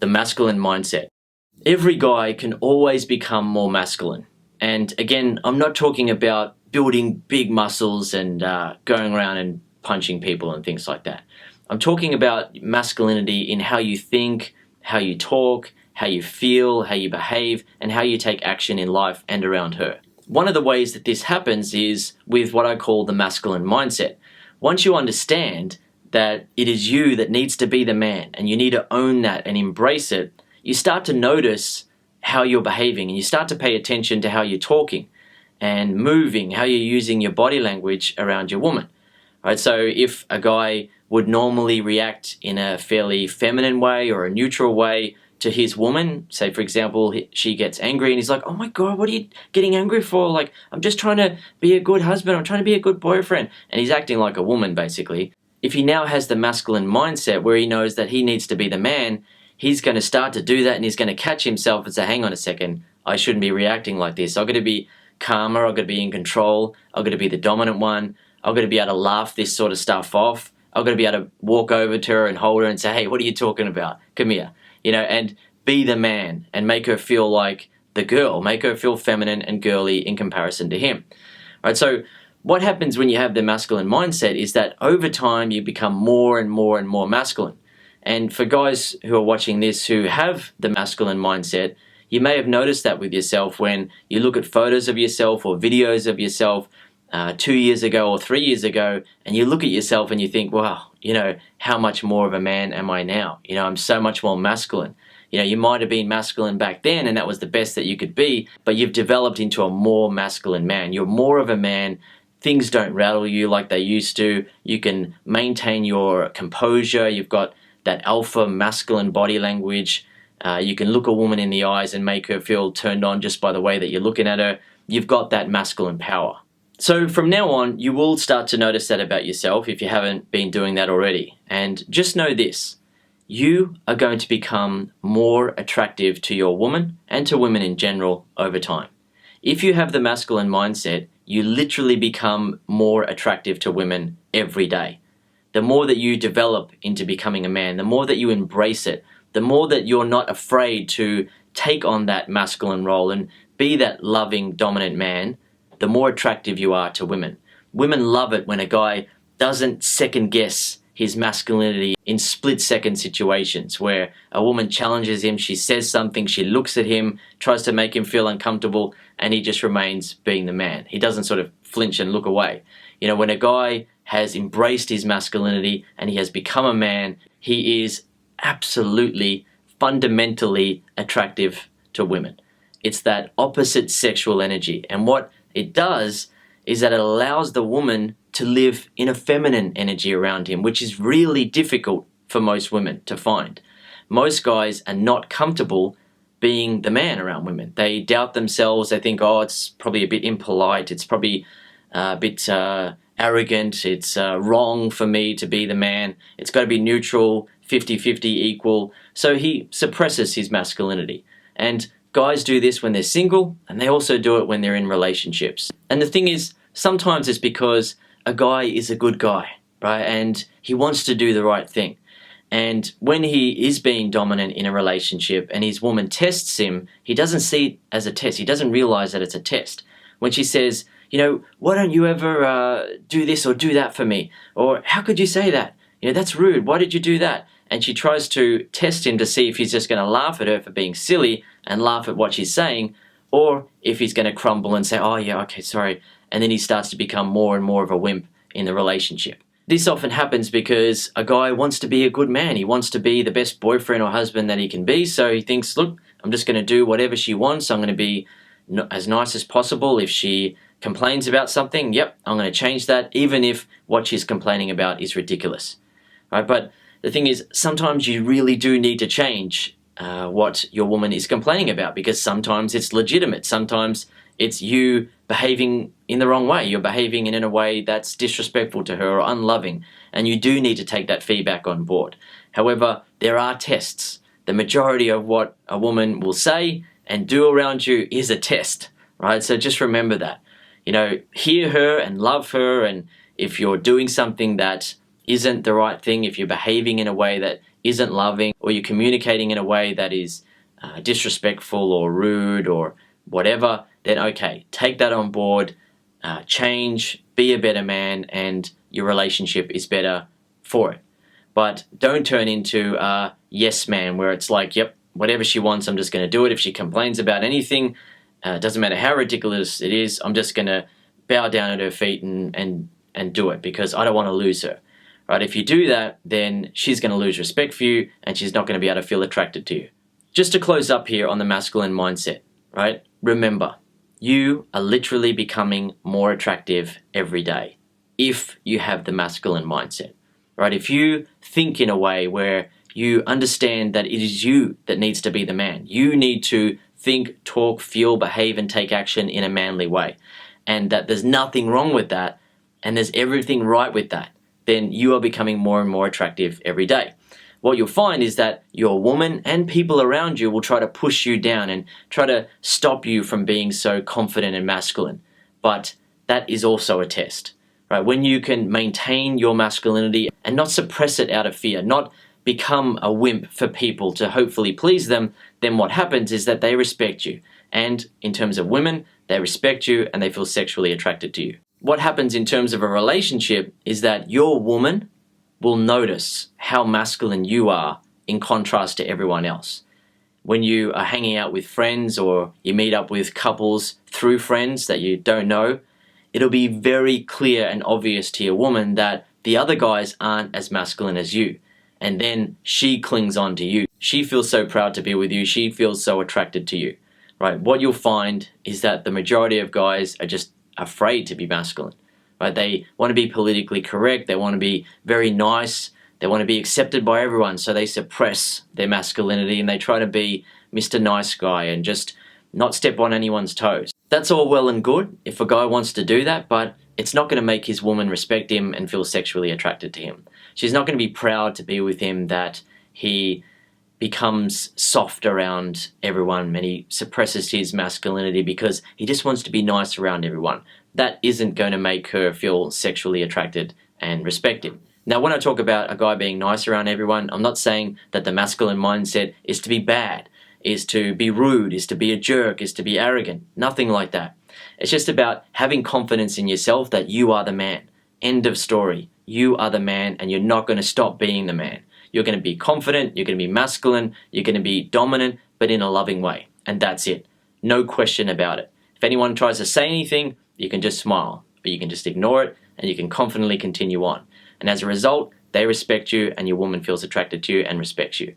the masculine mindset. Every guy can always become more masculine. And again, I'm not talking about building big muscles and going around and punching people and things like that. I'm talking about masculinity in how you think, how you talk, how you feel, how you behave, and how you take action in life and around her. One of the ways that this happens is with what I call the masculine mindset. Once you understand that it is you that needs to be the man and you need to own that and embrace it, you start to notice how you're behaving and you start to pay attention to how you're talking and moving, how you're using your body language around your woman. Right? So if a guy would normally react in a fairly feminine way or a neutral way to his woman, say for example, she gets angry and he's like, oh my God, what are you getting angry for? Like, I'm just trying to be a good husband. I'm trying to be a good boyfriend. And he's acting like a woman basically. If he now has the masculine mindset where he knows that he needs to be the man, he's going to start to do that and he's going to catch himself and say, hang on a second, I shouldn't be reacting like this. I've got to be calmer. I've got to be in control. I've got to be the dominant one. I've got to be able to laugh this sort of stuff off. I've got to be able to walk over to her and hold her and say, hey, what are you talking about? Come here. And be the man and make her feel like the girl, make her feel feminine and girly in comparison to him. Right? So what happens when you have the masculine mindset is that over time you become more and more and more masculine. And for guys who are watching this who have the masculine mindset, you may have noticed that with yourself when you look at photos of yourself or videos of yourself 2 years ago or 3 years ago, and you look at yourself and you think, wow, how much more of a man am I now? I'm so much more masculine. You might have been masculine back then and that was the best that you could be, but you've developed into a more masculine man. You're more of a man. Things don't rattle you like they used to. You can maintain your composure. You've got that alpha masculine body language. You can look a woman in the eyes and make her feel turned on just by the way that you're looking at her. You've got that masculine power. So from now on, you will start to notice that about yourself if you haven't been doing that already. And just know this. You are going to become more attractive to your woman and to women in general over time. If you have the masculine mindset, you literally become more attractive to women every day. The more that you develop into becoming a man, the more that you embrace it, the more that you're not afraid to take on that masculine role and be that loving, dominant man, the more attractive you are to women. Women love it when a guy doesn't second guess his masculinity in split-second situations where a woman challenges him, she says something, she looks at him, tries to make him feel uncomfortable, and he just remains being the man. He doesn't sort of flinch and look away. When a guy has embraced his masculinity and he has become a man, he is absolutely, fundamentally attractive to women. It's that opposite sexual energy. And what it does is that it allows the woman to live in a feminine energy around him, which is really difficult for most women to find. Most guys are not comfortable being the man around women. They doubt themselves. They think, oh, it's probably a bit impolite. It's probably a bit arrogant. It's wrong for me to be the man. It's got to be neutral, 50-50 equal. So he suppresses his masculinity. And guys do this when they're single, and they also do it when they're in relationships. And the thing is, sometimes it's because a guy is a good guy, right? And he wants to do the right thing. And when he is being dominant in a relationship and his woman tests him, he doesn't see it as a test. He doesn't realize that it's a test. When she says, why don't you ever do this or do that for me? Or how could you say that? That's rude. Why did you do that? And she tries to test him to see if he's just going to laugh at her for being silly and laugh at what she's saying, or if he's going to crumble and say, oh yeah, okay, sorry. And then he starts to become more and more of a wimp in the relationship. This often happens because a guy wants to be a good man. He wants to be the best boyfriend or husband that he can be. So he thinks, look, I'm just going to do whatever she wants. I'm going to be as nice as possible. If she complains about something, yep, I'm going to change that, even if what she's complaining about is ridiculous. Right? But the thing is, sometimes you really do need to change what your woman is complaining about, because sometimes it's legitimate. Sometimes it's you behaving in the wrong way. You're behaving in a way that's disrespectful to her or unloving, and you do need to take that feedback on board. However, there are tests. The majority of what a woman will say and do around you is a test, right? So just remember that. Hear her and love her, and if you're doing something that isn't the right thing, if you're behaving in a way that isn't loving, or you're communicating in a way that is disrespectful or rude or whatever, then okay, take that on board, change, be a better man, and your relationship is better for it. But don't turn into a yes man where it's like, yep, whatever she wants, I'm just going to do it. If she complains about anything, it doesn't matter how ridiculous it is, I'm just going to bow down at her feet and do it because I don't want to lose her. Right? If you do that, then she's going to lose respect for you and she's not going to be able to feel attracted to you. Just to close up here on the masculine mindset, right? Remember, you are literally becoming more attractive every day if you have the masculine mindset, right? If you think in a way where you understand that it is you that needs to be the man. You need to think, talk, feel, behave, and take action in a manly way. And that there's nothing wrong with that, and there's everything right with that, then you are becoming more and more attractive every day. What you'll find is that your woman and people around you will try to push you down and try to stop you from being so confident and masculine. But that is also a test, right? When you can maintain your masculinity and not suppress it out of fear, not become a wimp for people to hopefully please them, then what happens is that they respect you. And in terms of women, they respect you and they feel sexually attracted to you. What happens in terms of a relationship is that your woman will notice how masculine you are in contrast to everyone else. When you are hanging out with friends or you meet up with couples through friends that you don't know, it'll be very clear and obvious to your woman that the other guys aren't as masculine as you. And then she clings on to you. She feels so proud to be with you. She feels so attracted to you, right? What you'll find is that the majority of guys are just afraid to be masculine, right? They want to be politically correct. They want to be very nice. They want to be accepted by everyone. So they suppress their masculinity and they try to be Mr. Nice Guy and just not step on anyone's toes. That's all well and good if a guy wants to do that, but it's not going to make his woman respect him and feel sexually attracted to him. She's not going to be proud to be with him that he becomes soft around everyone and he suppresses his masculinity because he just wants to be nice around everyone. That isn't going to make her feel sexually attracted and respect him. Now, when I talk about a guy being nice around everyone, I'm not saying that the masculine mindset is to be bad, is to be rude, is to be a jerk, is to be arrogant. Nothing like that. It's just about having confidence in yourself that you are the man. End of story. You are the man and you're not going to stop being the man. You're going to be confident, you're going to be masculine, you're going to be dominant, but in a loving way. And that's it. No question about it. If anyone tries to say anything, you can just smile, but you can just ignore it and you can confidently continue on. And as a result, they respect you and your woman feels attracted to you and respects you.